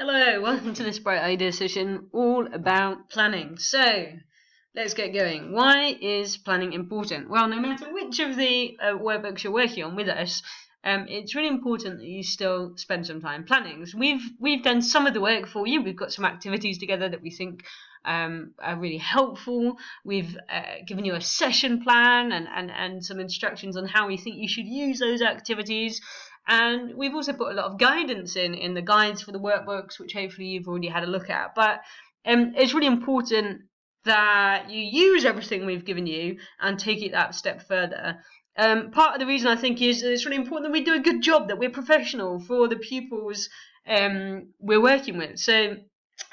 Hello, welcome to this Bright Idea session all about planning. So, let's get going. Why is planning important? Well, no matter which of the workbooks you're working on with us, it's really important that you still spend some time planning. So we've done some of the work for you. We've got some activities together that we think are really helpful. We've given you a session plan and some instructions on how we think you should use those activities. And we've also put a lot of guidance in the guides for the workbooks, which hopefully you've already had a look at. But it's really important that you use everything we've given you and take it that step further. Part of the reason I think is that it's really important that we do a good job, that we're professional for the pupils we're working with. So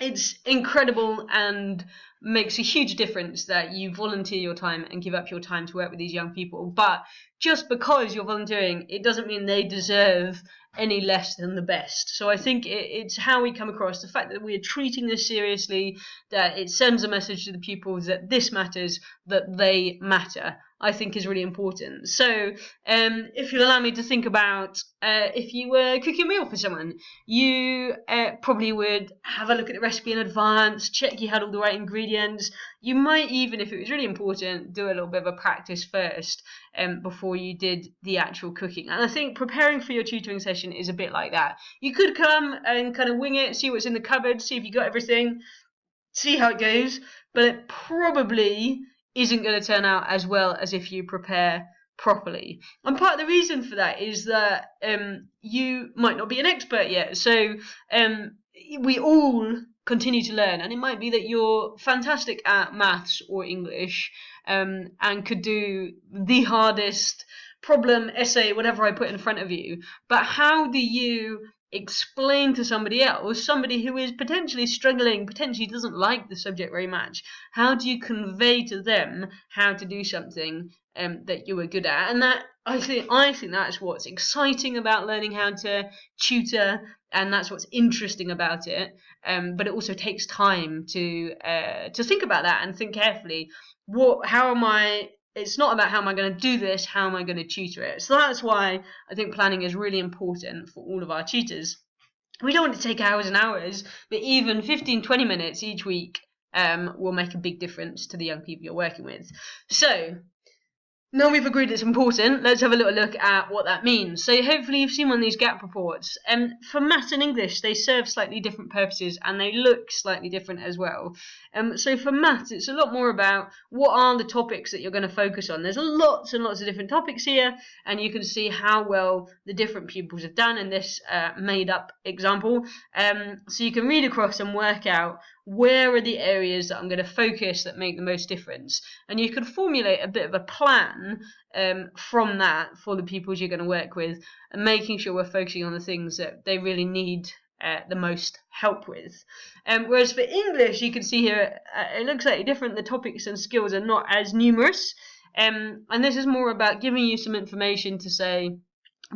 it's incredible and makes a huge difference that you volunteer your time and give up your time to work with these young people. But just because you're volunteering, it doesn't mean they deserve any less than the best. So I think it's how we come across, the fact that we're treating this seriously, that it sends a message to the pupils that this matters, that they matter, I think is really important. So if you'll allow me to think about if you were cooking a meal for someone, you probably would have a look at the recipe in advance, check you had all the right ingredients. You might even, if it was really important, do a little bit of a practice first before you did the actual cooking. And I think preparing for your tutoring session is a bit like that. You could come and kind of wing it, see what's in the cupboard, see if you got everything, see how it goes, but it probably isn't going to turn out as well as if you prepare properly. And part of the reason for that is that you might not be an expert yet. So we all continue to learn, and it might be that you're fantastic at maths or English and could do the hardest problem, essay, whatever I put in front of you. But how do you explain to somebody else, somebody who is potentially struggling, potentially doesn't like the subject very much, how do you convey to them how to do something that you were good at? And that I think that's what's exciting about learning how to tutor, and that's what's interesting about it. But it also takes time to think about that and think carefully. It's not about how am I going to do this, how am I going to tutor it? So that's why I think planning is really important for all of our tutors. We don't want to take hours and hours, but even 15, 20 minutes each week will make a big difference to the young people you're working with. So now we've agreed it's important, let's have a little look at what that means. So hopefully you've seen one of these gap reports. For maths and English, they serve slightly different purposes and they look slightly different as well. So for maths, it's a lot more about what are the topics that you're going to focus on. There's lots and lots of different topics here, and you can see how well the different pupils have done in this made-up example. So you can read across and work out where are the areas that I'm going to focus that make the most difference. And you can formulate a bit of a plan from that for the pupils you're going to work with, and making sure we're focusing on the things that they really need the most help with. Whereas for English, you can see here, it looks slightly different. The topics and skills are not as numerous. And this is more about giving you some information to say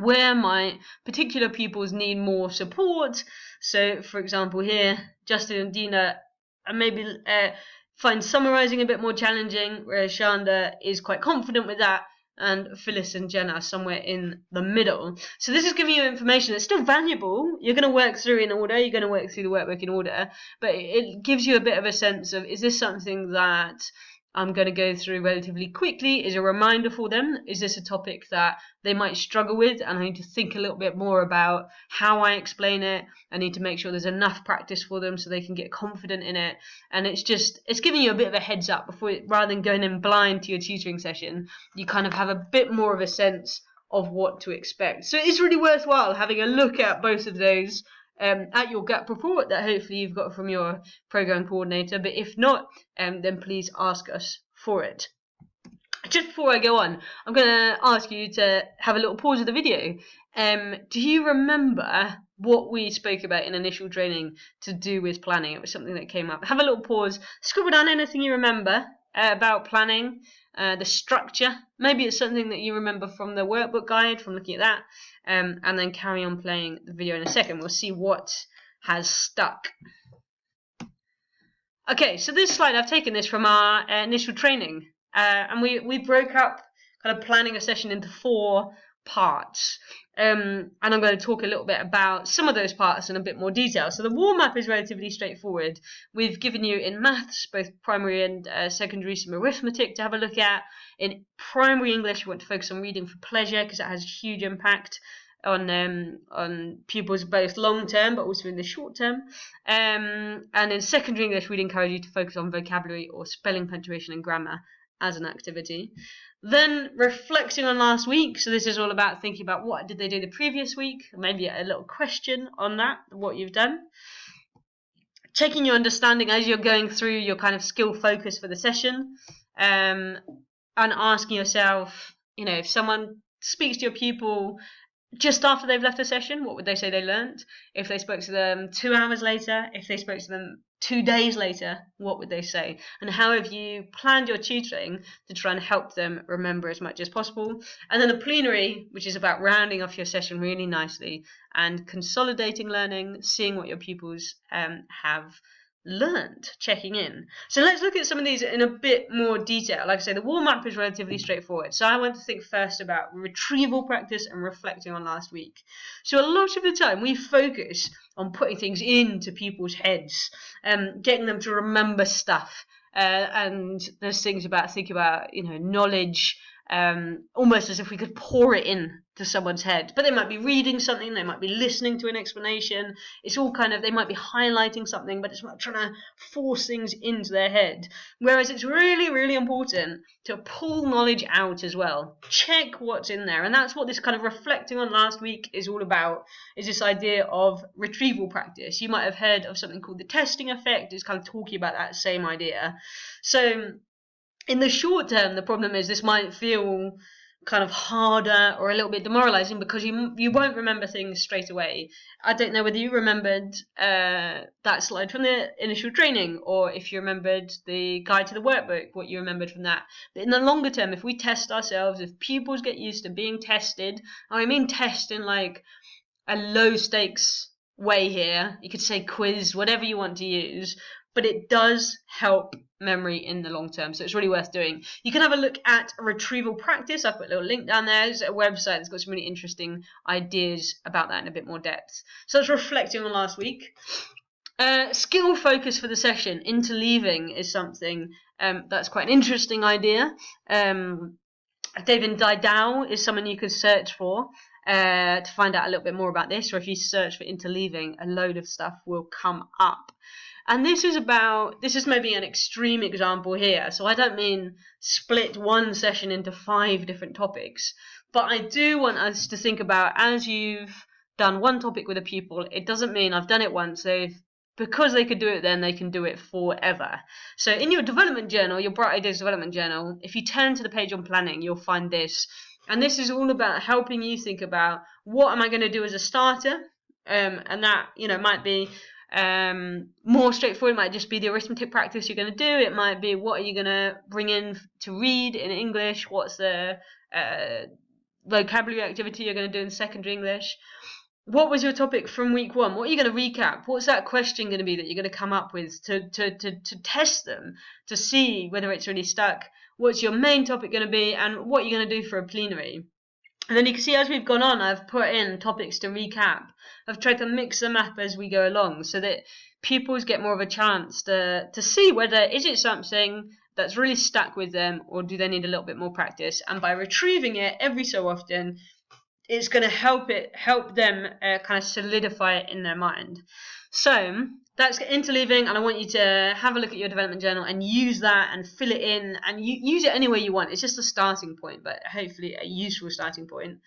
where my particular pupils need more support. So, for example, here, Justin and Dina maybe find summarising a bit more challenging, whereas Shanda is quite confident with that, and Phyllis and Jenna are somewhere in the middle. So this is giving you information that's still valuable. You're going to work through in order, you're going to work through the workbook in order, but it gives you a bit of a sense of, is this something that I'm going to go through relatively quickly? Is a reminder for them? Is this a topic that they might struggle with, and I need to think a little bit more about how I explain it? I need to make sure there's enough practice for them so they can get confident in it. And it's giving you a bit of a heads up rather than going in blind to your tutoring session. You kind of have a bit more of a sense of what to expect. So it's really worthwhile having a look at both of those at your gap report that hopefully you've got from your program coordinator. But if not, then please ask us for it. Just before I go on, I'm going to ask you to have a little pause of the video. Do you remember what we spoke about in initial training to do with planning? It was something that came up. Have a little pause, scribble down anything you remember about planning, the structure. Maybe it's something that you remember from the workbook guide, from looking at that, and then carry on playing the video in a second. We'll see what has stuck. Okay, so this slide, I've taken this from our initial training, and we broke up kind of planning a session into 4 parts. And I'm going to talk a little bit about some of those parts in a bit more detail. So the warm-up is relatively straightforward. We've given you in maths, both primary and secondary, some arithmetic to have a look at. In primary English, we want to focus on reading for pleasure because that has a huge impact on pupils both long term but also in the short term. And in secondary English, we'd encourage you to focus on vocabulary or spelling, punctuation, and grammar as an activity. Then reflecting on last week. So this is all about thinking about what did they do the previous week, maybe a little question on that, what you've done. Checking your understanding as you're going through your kind of skill focus for the session, and asking yourself, if someone speaks to your pupil just after they've left the session, what would they say they learnt? If they spoke to them 2 hours later, if they spoke to them 2 days later, what would they say? And how have you planned your tutoring to try and help them remember as much as possible? And then the plenary, which is about rounding off your session really nicely and consolidating learning, seeing what your pupils have learned, checking in. So let's look at some of these in a bit more detail. Like I say, the warm-up is relatively straightforward. So I want to think first about retrieval practice and reflecting on last week. So a lot of the time we focus on putting things into people's heads, getting them to remember stuff. And there's things about thinking about, knowledge, almost as if we could pour it in to someone's head. But they might be reading something, they might be listening to an explanation. It's all kind of, they might be highlighting something, but it's not trying to force things into their head. Whereas it's really, really important to pull knowledge out as well. Check what's in there. And that's what this kind of reflecting on last week is all about, is this idea of retrieval practice. You might have heard of something called the testing effect. It's kind of talking about that same idea. So in the short term, the problem is this might feel kind of harder or a little bit demoralizing because you won't remember things straight away. I don't know whether you remembered that slide from the initial training, or if you remembered the guide to the workbook, what you remembered from that. But in the longer term, if we test ourselves, if pupils get used to being tested, I mean test in like a low stakes way here, you could say quiz, whatever you want to use, but it does help memory in the long term, so it's really worth doing. You can have a look at retrieval practice. I've put a little link down there. There's a website that's got some really interesting ideas about that in a bit more depth. So that's reflecting on last week. Skill focus for the session. Interleaving is something that's quite an interesting idea. David Didau is someone you could search for to find out a little bit more about this, or if you search for interleaving, a load of stuff will come up. And this is maybe an extreme example here, so I don't mean split one session into 5 different topics, but I do want us to think about, as you've done one topic with a pupil, it doesn't mean I've done it once, so because they could do it then, they can do it forever. So in your development journal, your Bright Ideas development journal, if you turn to the page on planning, you'll find this. And this is all about helping you think about, what am I going to do as a starter? And that, might be more straightforward. It might just be the arithmetic practice you're going to do. It might be, what are you going to bring in to read in English? What's the vocabulary activity you're going to do in secondary English? What was your topic from week 1? What are you going to recap? What's that question going to be that you're going to come up with to test them, to see whether it's really stuck? What's your main topic going to be, and what you're going to do for a plenary? And then you can see as we've gone on, I've put in topics to recap. I've tried to mix them up as we go along so that pupils get more of a chance to see whether is it something that's really stuck with them, or do they need a little bit more practice. And by retrieving it every so often, it's going to help them kind of solidify it in their mind. So that's interleaving, and I want you to have a look at your development journal and use that and fill it in, and use it any way you want. It's just a starting point, but hopefully a useful starting point.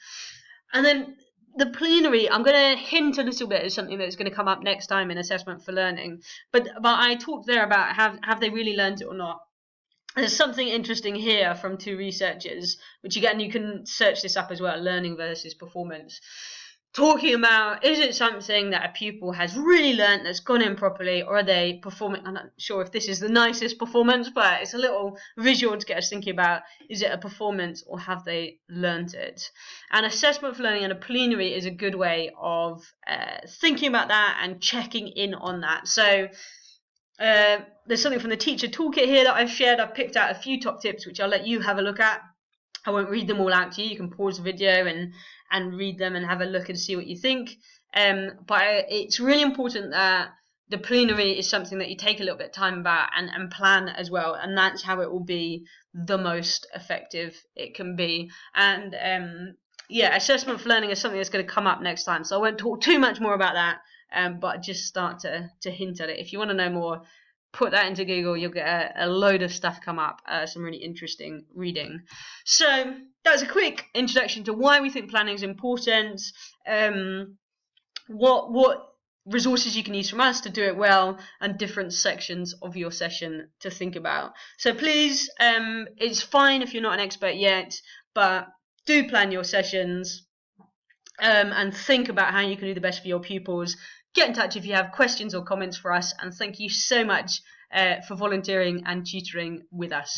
And then the plenary, I'm going to hint a little bit at something that's going to come up next time in Assessment for Learning. But I talked there about have they really learned it or not. There's something interesting here from 2 researchers, which again, you can search this up as well, learning versus performance. Talking about, is it something that a pupil has really learnt, that's gone in properly, or are they performing? I'm not sure if this is the nicest performance, but it's a little visual to get us thinking about, is it a performance or have they learnt it? And Assessment for Learning and a plenary is a good way of thinking about that and checking in on that. So there's something from the teacher toolkit here that I've shared. I've picked out a few top tips which I'll let you have a look at. I won't read them all out to you. You can pause the video and and read them and have a look and see what you think. But it's really important that the plenary is something that you take a little bit of time about and plan as well, and that's how it will be the most effective it can be. And assessment for learning is something that's going to come up next time, so I won't talk too much more about that, but just start to hint at it. If you want to know more, put that into Google, you'll get a load of stuff come up, some really interesting reading. So that's a quick introduction to why we think planning is important, what resources you can use from us to do it well, and different sections of your session to think about. So please, it's fine if you're not an expert yet, but do plan your sessions and think about how you can do the best for your pupils. Get in touch if you have questions or comments for us, and thank you so much for volunteering and tutoring with us.